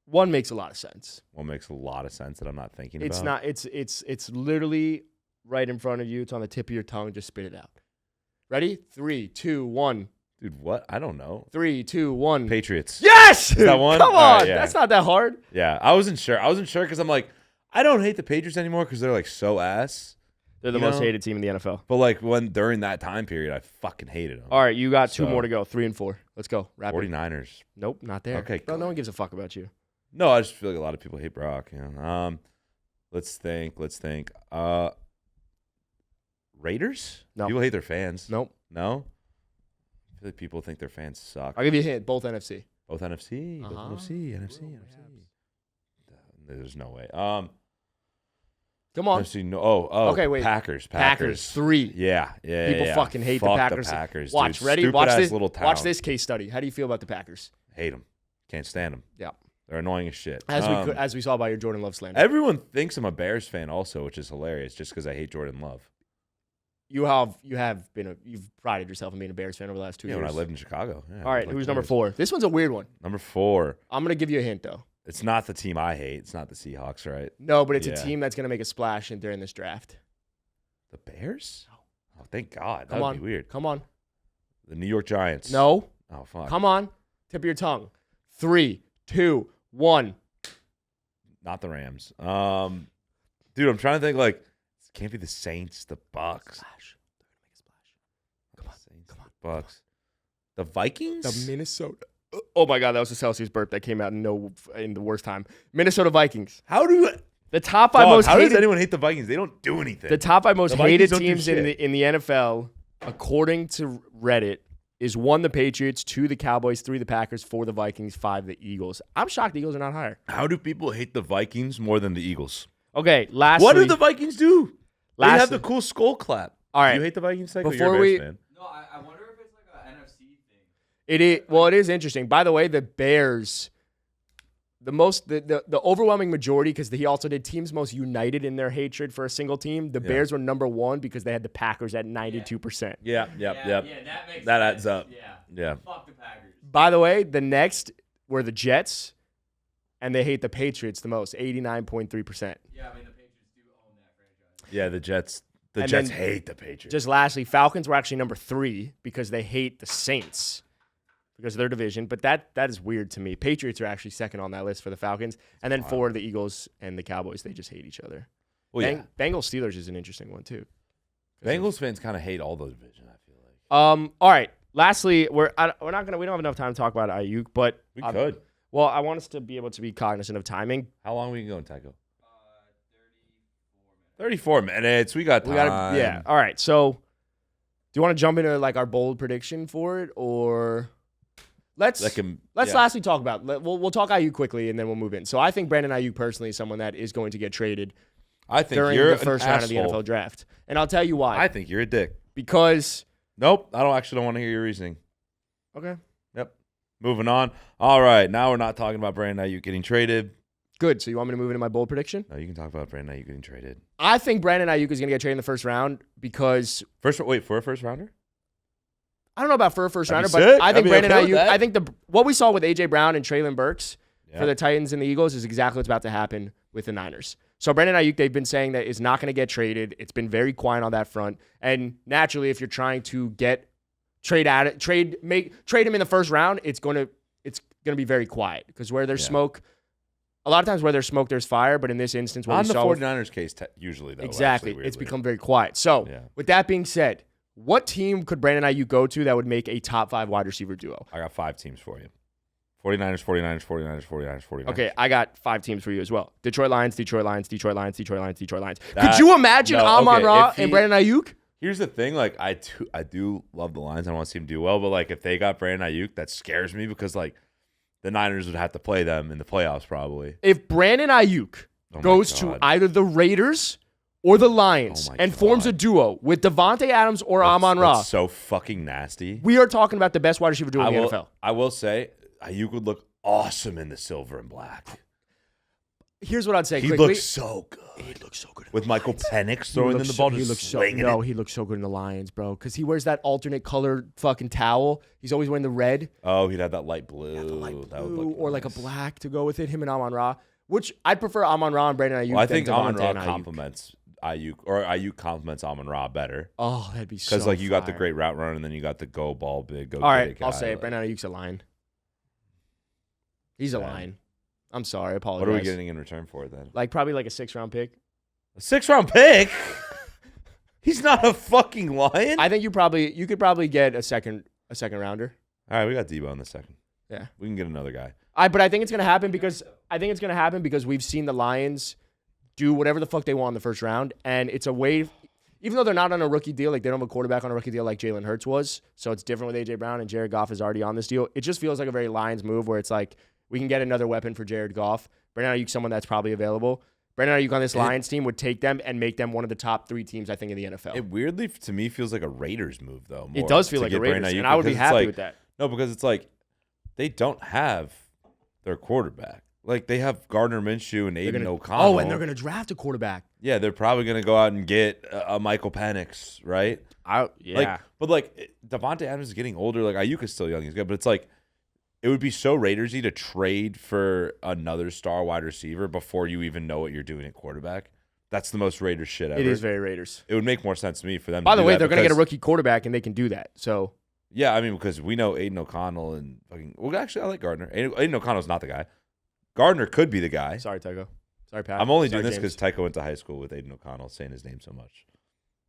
One makes a lot of sense. One makes a lot of sense that I'm not thinking it's about. It's not. It's literally right in front of you. It's on the tip of your tongue. Just spit it out. Ready? 3, 2, 1. Dude, what? I don't know. 3, 2, 1. Patriots. Yes! Is that one? Come on. Right, yeah. That's not that hard. Yeah, I wasn't sure. Because I'm like, I don't hate the Patriots anymore because they're so ass. They're the most hated team in the NFL. But during that time period, I fucking hated them. All right, you got 2 more to go. 3 and 4. Let's go. Rapid. 49ers. Nope, not there. Okay. Bro, no one gives a fuck about you. No, I just feel like a lot of people hate Brock. Let's think. Raiders? No. People hate their fans. Nope. No? I feel like people think their fans suck. I'll give you a hint. Both NFC. Both NFC. Uh-huh. Both NFC. There's no way. Come on. NFC, no. Oh. Okay, wait. Packers. 3. Yeah. People fucking hate Fuck the Packers. Watch, dude. Ready? Watch this case study. How do you feel about the Packers? Hate them. Can't stand them. Yeah. They're annoying as shit. As we saw by your Jordan Love slander. Everyone thinks I'm a Bears fan also, which is hilarious just because I hate Jordan Love. You've prided yourself in being a Bears fan over the last 2 years. Yeah, when I lived in Chicago. Yeah, all right, who's number 4? This one's a weird one. Number 4. I'm going to give you a hint, though. It's not the team I hate. It's not the Seahawks, right? No, but it's a team that's going to make a splash during this draft. The Bears? Oh, thank God. That would be weird. Come on. The New York Giants. No. Oh, fuck. Come on. Tip of your tongue. 3, 2, 1. Not the Rams. Dude, I'm trying to think it can't be the Saints, the Bucks. Splash. They're going to make a splash. Come on. Saints, come on. Bucks. The Vikings? The Minnesota. Oh my God, that was a Celsius burp that came out in the worst time. Minnesota Vikings. The top 5 most how hated. Does anyone hate the Vikings? They don't do anything. The top 5 most hated teams in the NFL, according to Reddit, is 1 the Patriots, 2 the Cowboys, 3 the Packers, 4 the Vikings, 5 the Eagles. I'm shocked the Eagles are not higher. How do people hate the Vikings more than the Eagles? Okay, lastly. What do the Vikings do? They have the cool skull clap. All right. Do you hate the Vikings? You're a Bears fan. No, I wonder if it's an NFC thing. It is interesting. By the way, the Bears, the overwhelming majority, because he also did teams most united in their hatred for a single team. The Bears were number 1 because they had the Packers at 92%. Yeah, that adds up. Yeah. Fuck the Packers. By the way, the next were the Jets, and they hate the Patriots the most, 89.3%. Yeah, I mean, the Patriots do own that franchise. Yeah, the Jets hate the Patriots. Just lastly, Falcons were actually number 3 because they hate the Saints because of their division. But that is weird to me. Patriots are actually second on that list for the Falcons. And then 4 the Eagles and the Cowboys. They just hate each other. Well, yeah. Bengals Steelers is an interesting one, too. Bengals fans kind of hate all the division, I feel like. All right. Lastly, we don't have enough time to talk about Aiyuk, but we could. Well, I want us to be able to be cognizant of timing. How long are we going, Tycho? 34 minutes. 34 minutes. We got time. Yeah. All right. So, do you want to jump into like our bold prediction for it, or let's lastly talk about? We'll talk Aiyuk quickly, and then we'll move in. So, I think Brandon Aiyuk personally is someone that is going to get traded. I think during you're the first round of the NFL draft, and I'll tell you why. I think you're a dick. Because nope, I don't want to hear your reasoning. Okay. Yep. Moving on. All right. Now we're not talking about Brandon Aiyuk getting traded. Good. So you want me to move into my bold prediction? No, you can talk about Brandon Aiyuk getting traded. I think Brandon Aiyuk is going to get traded in the first round because for a first rounder? I don't know about for a first rounder, but I think Brandon Aiyuk. I think what we saw with AJ Brown and Treylon Burks for the Titans and the Eagles is exactly what's about to happen with the Niners. So Brandon Aiyuk, they've been saying that is not going to get traded. It's been very quiet on that front, and naturally, if you're trying to trade him in the first round, it's going to be very quiet because where there's smoke. A lot of times where there's smoke, there's fire, but in this instance, what on we the saw 49ers case, usually, though. Exactly. It's become very quiet. So, with that being said, what team could Brandon Aiyuk go to that would make a top 5 wide receiver duo? I got 5 teams for you. 49ers. Okay, I got 5 teams for you as well. Detroit Lions. Could you imagine Amon-Ra and Brandon Aiyuk? Here's the thing. Like, I do love the Lions. I want to see them do well. But, like, if they got Brandon Aiyuk, that scares me because, like, the Niners would have to play them in the playoffs probably. If Brandon Aiyuk goes to either the Raiders or the Lions and forms a duo with Devontae Adams or Amon-Ra. That's so fucking nasty. We are talking about the best wide receiver duo in the NFL. I will say, Aiyuk would look awesome in the silver and black. Here's what I'd say quickly. He looks so good. He looks so good. With Michael Penix throwing in the ball, he looks so good in the Lions, bro. Because he wears that alternate color fucking towel. He's always wearing the red. Oh, he'd have that light blue. That would look nice. Like a black to go with it. Him and Amon-Ra. Which I'd prefer Amon-Ra and Brandon Aiyuk. Well, I think Amon-Ra complements Aiyuk, or Aiyuk complements Amon-Ra better. Oh, that'd be so because like you got the great route runner, and then you got the go ball big, go. All right, I'll say it. Brandon Aiyuk's a line. He's a line. I'm sorry, I apologize. What are we getting in return for it then? Like probably like a 6th-round pick. A 6th-round pick? He's not a fucking Lion. I think you could probably get a second rounder. All right, we got Debo in the second. Yeah, we can get another guy. But I think it's gonna happen because we've seen the Lions do whatever the fuck they want in the first round, and it's a way. Even though they're not on a rookie deal, like they don't have a quarterback on a rookie deal like Jalen Hurts was, so it's different with AJ Brown and Jared Goff is already on this deal. It just feels like a very Lions move where it's like we can get another weapon for Jared Goff. Brandon Aiyuk, someone that's probably available. Brandon Aiyuk on this Lions team would take them and make them one of the top 3 teams, I think, in the NFL. It weirdly, to me, feels like a Raiders move, though. It does feel like a Raiders, and I would be happy with that. No, because it's like they don't have their quarterback. Like, they have Gardner Minshew and Aiden O'Connell. Oh, and they're going to draft a quarterback. Yeah, they're probably going to go out and get a Michael Penix, right? Yeah. But Devontae Adams is getting older. Like, Aiyuk is still young. He's good. But it's like, it would be so Raidersy to trade for another star wide receiver before you even know what you're doing at quarterback. That's the most Raiders shit ever. It is very Raiders. It would make more sense to me for them. By the way, they're going to get a rookie quarterback, and they can do that. So yeah, I mean, because we know Aiden O'Connell and fucking. Well, actually, I like Gardner. Aiden O'Connell's not the guy. Gardner could be the guy. Sorry, Tycho. Sorry, Pat. I'm only doing this because Tycho went to high school with Aiden O'Connell, saying his name so much.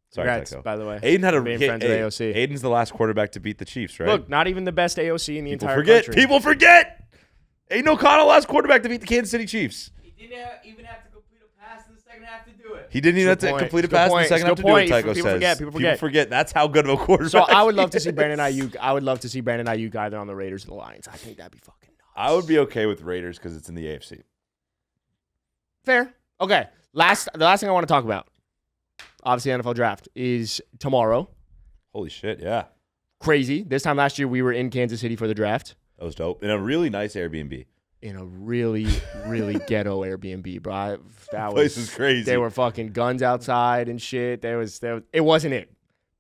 Sorry, Congrats, Tycho. by the way. Aiden had friends with AOC. Aiden's the last quarterback to beat the Chiefs, right? Look, not even the best AOC in the entire country. People forget. Aiden O'Connell, last quarterback to beat the Kansas City Chiefs. He didn't even have to complete a pass in the second half to do it. He didn't even have to complete a pass in the second half to do it, Tycho says. People forget. That's how good of a quarterback. So I would love to see Brandon Aiyuk. I would love to see Brandon Aiyuk either on the Raiders or the Lions. I think that'd be fucking nuts. I would be okay with Raiders because it's in the AFC. Fair. Okay. The last thing I want to talk about, obviously NFL draft, is tomorrow. Holy shit, yeah. Crazy. This time last year, we were in Kansas City for the draft. That was dope. In a really nice Airbnb. In a really, really ghetto Airbnb, bro. That place is crazy. There were fucking guns outside and shit. It wasn't it.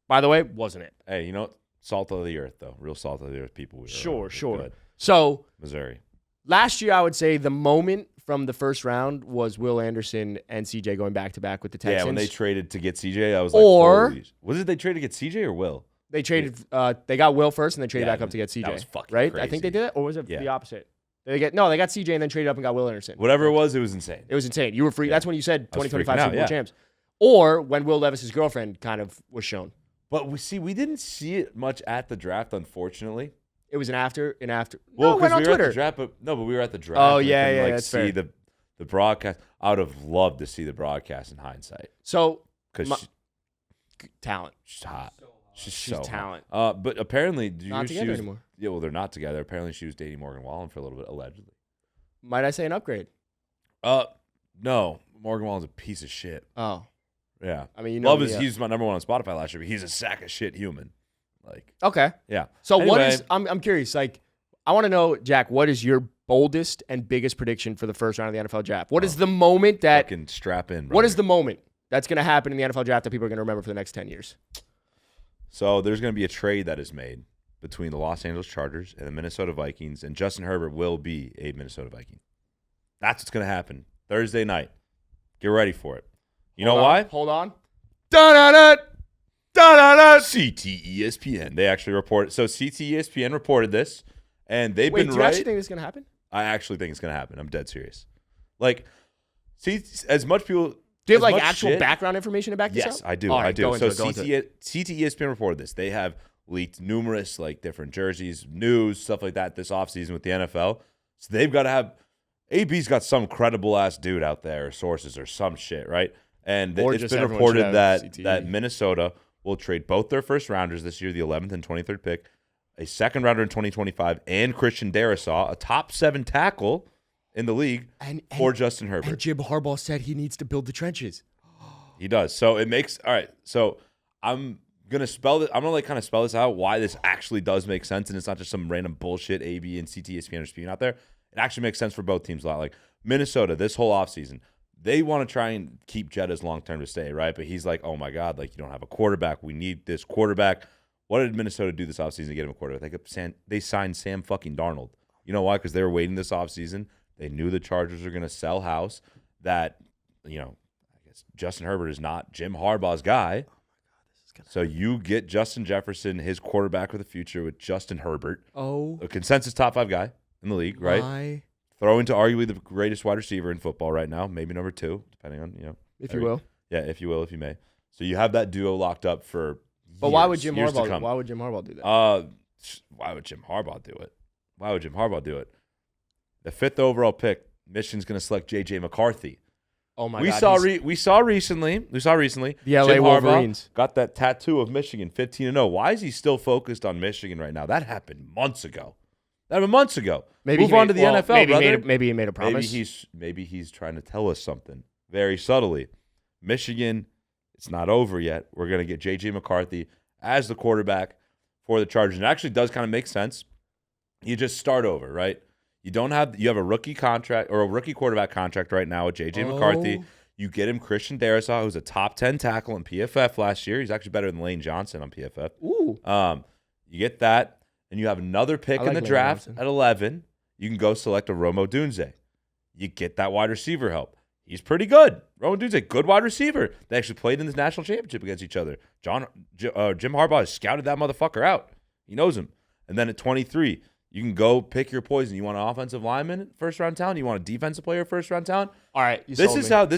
By the way, wasn't it. Hey, you know, salt of the earth, though. Real salt of the earth people. Sure. Good. So, Missouri. Last year, I would say the moment from the first round was Will Anderson and CJ going back-to-back with the Texans. Yeah, when they traded to get CJ, I was like, was it they traded to get CJ or Will? They traded. They got Will first, and they traded back up to get CJ. That was fucking right? crazy. I think they did it, or was it the opposite? They got CJ and then traded up and got Will Anderson. Whatever it was insane. It was insane. You were free. Yeah. That's when you said 2025 Super Bowl champs. Or when Will Levis's girlfriend kind of was shown. But we didn't see it much at the draft, unfortunately. It was an after. Well, no, it went on we Twitter. Were at the draft, but we were at the draft. Oh yeah, that's see fair. the The broadcast, I would have loved to see the broadcast in hindsight. So, because talent. She's hot. She's so talent. Hot. But apparently, not together anymore. Yeah, well, they're not together. Apparently, she was dating Morgan Wallen for a little bit, allegedly. Might I say an upgrade? No. Morgan Wallen's a piece of shit. Oh. Yeah. I mean, you know, he's my number one on Spotify last year, but he's a sack of shit human. Like. Okay. Yeah. So anyway, what is? I'm curious. Like, I want to know, Jack. What is your boldest and biggest prediction for the first round of the NFL draft? What is the moment that? Fucking strap in. Brother. What is the moment that's going to happen in the NFL draft that people are going to remember for the next 10 years? So there's going to be a trade that is made between the Los Angeles Chargers and the Minnesota Vikings, and Justin Herbert will be a Minnesota Viking. That's what's going to happen Thursday night. Get ready for it. You know why? Hold on. Da-da-da! Da-da-da! CTESPN. They actually reported. So CTESPN reported this, and they've been right. Do you actually think this is going to happen? I actually think it's going to happen. I'm dead serious. Like, see, as much people. Do you have like actual background information to back this up? Yes, I do. Right, I do. So CTESPN reported this. They have leaked numerous like different jerseys, news, stuff like that this offseason with the NFL. So they've got to have AB's got some credible ass dude out there, or sources or some shit, right? And it's been reported that Minnesota will trade both their first rounders this year, the 11th and 23rd pick, a second rounder in 2025, and Christian Darrisaw, a top 7 tackle in the league, for Justin Herbert. And Jim Harbaugh said he needs to build the trenches. He does. So it makes all right. So I'm gonna spell this. I'm gonna like kind of spell this out. Why this actually does make sense, and it's not just some random bullshit AB and CTESPN are spewing out there. It actually makes sense for both teams a lot. Like Minnesota, this whole offseason, they want to try and keep Jetta's long term to stay, right? But he's like, oh my god, like you don't have a quarterback. We need this quarterback. What did Minnesota do this offseason to get him a quarterback? They signed Sam fucking Darnold. You know why? Because they were waiting this offseason. They knew the Chargers were going to sell house. That, you know, I guess Justin Herbert is not Jim Harbaugh's guy. So you get Justin Jefferson, his quarterback of the future, with Justin Herbert. Oh. A consensus top 5 guy in the league, right? Throw into arguably the greatest wide receiver in football right now, maybe number 2, depending on, you know. If you will. Yeah, if you will, if you may. So you have that duo locked up for But why would Jim Harbaugh do that? Why would Jim Harbaugh do it? Why would Jim Harbaugh do it? The 5th overall pick, Michigan's going to select J.J. McCarthy. Oh my God! We saw recently. The LA Wolverines got that tattoo of Michigan, 15-0. Why is he still focused on Michigan right now? That happened months ago. Maybe Move on to the NFL, brother. Maybe he made a promise. Maybe he's trying to tell us something very subtly. Michigan, it's not over yet. We're going to get J.J. McCarthy as the quarterback for the Chargers. And it actually does kind of make sense. You just start over, right? You have a rookie contract or a rookie quarterback contract right now with J.J. McCarthy. You get him Christian Darrisaw, who's a top 10 tackle in PFF last year. He's actually better than Lane Johnson on PFF. Ooh. You get that, and you have another pick in the draft at 11. You can go select a Rome Odunze. You get that wide receiver help. He's pretty good. Rome Odunze, good wide receiver. They actually played in the national championship against each other. Jim Harbaugh has scouted that motherfucker out. He knows him. And then at 23, you can go pick your poison. You want an offensive lineman, first round talent? You want a defensive player, first round talent? All right, this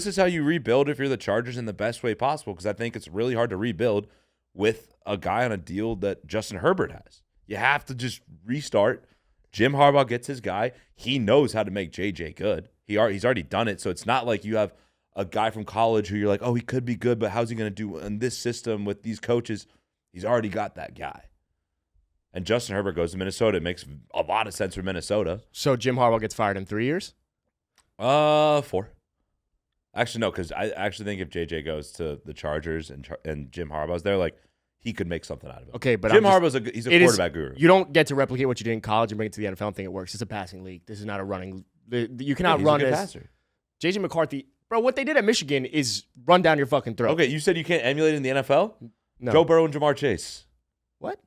is how you rebuild if you're the Chargers in the best way possible, because I think it's really hard to rebuild with a guy on a deal that Justin Herbert has. You have to just restart. Jim Harbaugh gets his guy. He knows how to make JJ good. He's already done it, so it's not like you have a guy from college who you're like, oh, he could be good, but how's he going to do in this system with these coaches? He's already got that guy. And Justin Herbert goes to Minnesota. It makes a lot of sense for Minnesota. So Jim Harbaugh gets fired in 3 years? 4. Actually, no, because I actually think if JJ goes to the Chargers and Jim Harbaugh's there, like, he could make something out of it. Okay, but Jim Harbaugh's he's a quarterback guru. You don't get to replicate what you did in college and bring it to the NFL and think it works. It's a passing league. This is not a running. You cannot run as passer. JJ McCarthy. Bro, what they did at Michigan is run down your fucking throat. Okay, you said you can't emulate it in the NFL? No. Joe Burrow and Jamar Chase. What?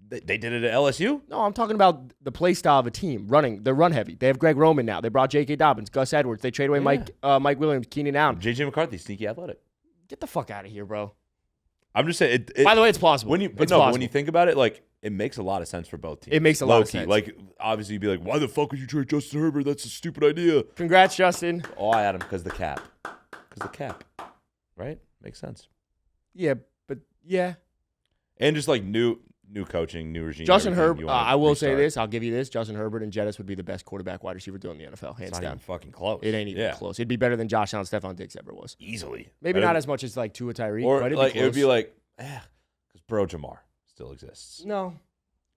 They did it at LSU? No, I'm talking about the play style of a team. Running. They're run heavy. They have Greg Roman now. They brought J.K. Dobbins, Gus Edwards. They trade away Mike Williams, Keenan Allen. J.J. McCarthy, sneaky athletic. Get the fuck out of here, bro. I'm just saying. By the way, it's plausible. When you think about it, like, it makes a lot of sense for both teams. It makes a lot of sense. Like, obviously, you'd be like, why the fuck would you trade Justin Herbert? That's a stupid idea. Congrats, Justin. Oh, I had him because the cap. Right? Makes sense. Yeah, but yeah. And just like new new coaching, new regime. Justin Herbert. I will say this. I'll give you this. Justin Herbert and Jettis would be the best quarterback wide receiver duo in the NFL, hands down. Not even fucking close. It ain't even close. It'd be better than Josh Allen, Stephon Diggs ever was. Easily. Maybe not as much as like Tua Tyreek, or but like it would be like, because Bro Jamar still exists. No.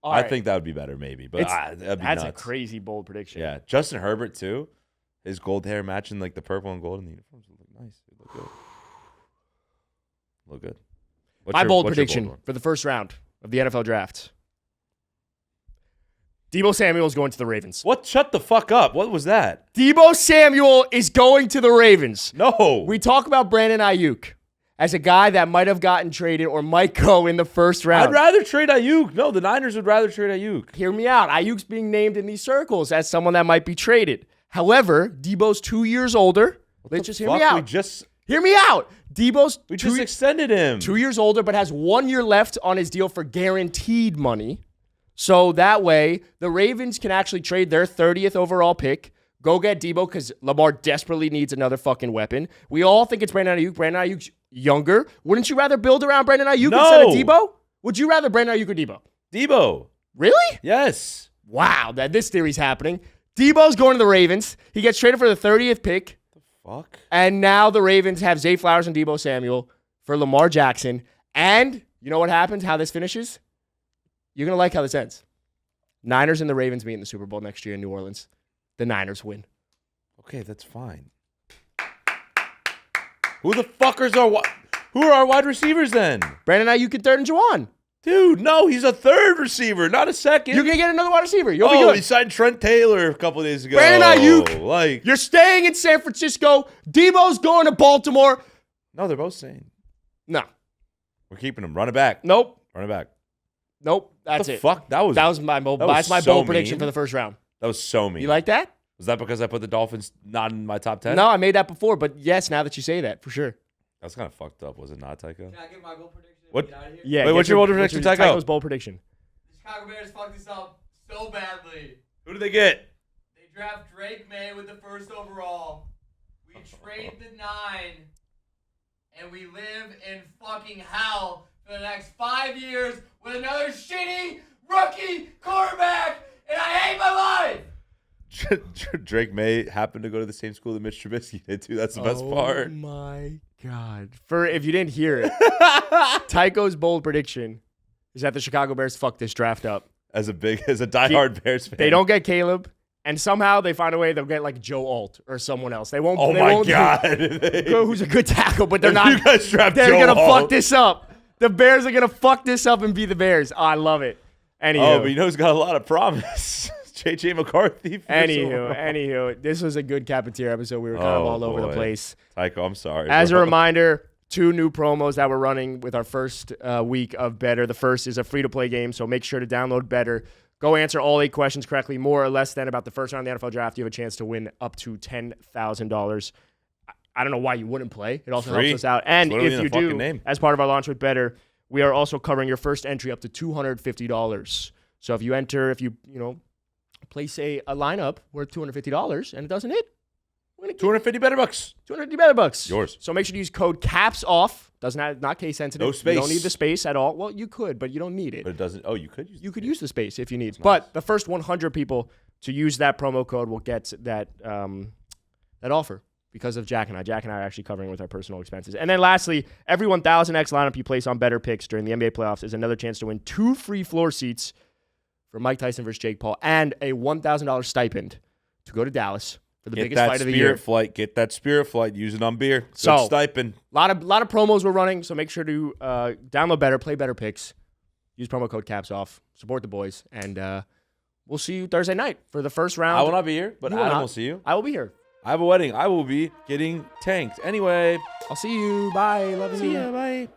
I think that would be better, maybe. But that'd be that's nuts. a crazy bold prediction. Yeah, Justin Herbert too. His gold hair matching like the purple and gold in the uniforms would look nice. It would look good. Look good. My bold prediction for the first round of the NFL draft. Deebo Samuel is going to the Ravens. What? Shut the fuck up. What was that? Deebo Samuel is going to the Ravens. No. We talk about Brandon Aiyuk as a guy that might have gotten traded or might go in the first round. I'd rather trade Aiyuk. No, the Niners would rather trade Aiyuk. Hear me out. Aiyuk's being named in these circles as someone that might be traded. However, Deebo's 2 years older. Let's just hear me out. Hear me out. We just extended him. 2 years older, but has 1 year left on his deal for guaranteed money. So that way, the Ravens can actually trade their 30th overall pick, go get Deebo because Lamar desperately needs another fucking weapon. We all think it's Brandon Aiyuk. Brandon Aiyuk's younger. Wouldn't you rather build around Brandon Aiyuk instead of Deebo? Would you rather Brandon Aiyuk or Deebo? Deebo. Really? Yes. Wow, this theory's happening. Deebo's going to the Ravens. He gets traded for the 30th pick. Fuck. And now the Ravens have Zay Flowers and Deebo Samuel for Lamar Jackson. And you know what happens, how this finishes? You're going to like how this ends. Niners and the Ravens meet in the Super Bowl next year in New Orleans. The Niners win. Okay, that's fine. Who are our wide receivers then? Brandon Aiyuk in third and Juwan. Dude, no, he's a third receiver, not a second. You're going to get another wide receiver. You'll be good. He signed Trent Taylor a couple days ago. Brandon Aiyuk, you're staying in San Francisco. Deebo's going to Baltimore. No, they're both staying. No. We're keeping him. Run it back. Nope. Run it back. Nope. That's it. Fuck? That was my bold prediction for the first round. That was so mean. You like that? Was that because I put the Dolphins not in my top 10? No, I made that before, but yes, now that you say that, for sure. That's kind of fucked up, was it not, Tycho? Can I give my bold prediction? What? Get out of here? Yeah. Wait, what's your bold prediction, Tycho? Tycho's bold prediction. The Chicago Bears fucked this up so badly. Who did they get? They draft Drake May with the first overall. We trade the 9, and we live in fucking hell for the next 5 years with another shitty rookie quarterback, and I hate my life. Drake May happened to go to the same school that Mitch Trubisky did too. That's the best part. Oh my God. If you didn't hear it, Tycho's bold prediction is that the Chicago Bears fuck this draft up. As a diehard Bears fan. They don't get Caleb, and somehow they find a way they'll get like Joe Alt or someone else. They won't. Oh my God. Who's a good tackle, but they're not. You guys draft they're Joe gonna Alt. fuck this up. The Bears are gonna fuck this up and be the Bears. Oh, I love it. Anywho. Oh, but you know who's got a lot of promise? J.J. McCarthy. Anywho, this was a good CAPeteria episode. We were kind of all over the place. Tycho, I'm sorry. As a reminder, 2 new promos that we're running with our first week of Betr. The first is a free-to-play game, so make sure to download Betr. Go answer all 8 questions correctly, more or less than about the first round of the NFL draft. You have a chance to win up to $10,000. I don't know why you wouldn't play. It also helps us out. And if you do, as part of our launch with Betr, we are also covering your first entry up to $250. So if you enter, place a lineup worth $250 and it doesn't hit, we're gonna 250 better bucks. 250 better bucks. Yours. So make sure to use code CAPSOFF. Not case sensitive. No space. You don't need the space at all. Well, you could, but you don't need it. But it doesn't. Oh, you could use. You could use the space if you need. That's but nice. The first 100 people to use that promo code will get that offer because of Jack and I. Jack and I are actually covering with our personal expenses. And then lastly, every 1,000x lineup you place on Betr Picks during the NBA playoffs is another chance to win 2 free floor seats for Mike Tyson versus Jake Paul and a $1,000 stipend to go to Dallas for the biggest fight of the year. Get that Spirit flight. Use it on beer. Good So, stipend. A lot of promos we're running, so make sure to download Betr, play Betr Picks, use promo code CAPSOFF, support the boys, and we'll see you Thursday night for the first round. I will not be here, but Adam will see you. I will be here. I have a wedding. I will be getting tanked. Anyway. I'll see you. Bye. Love you. See ya. Bye.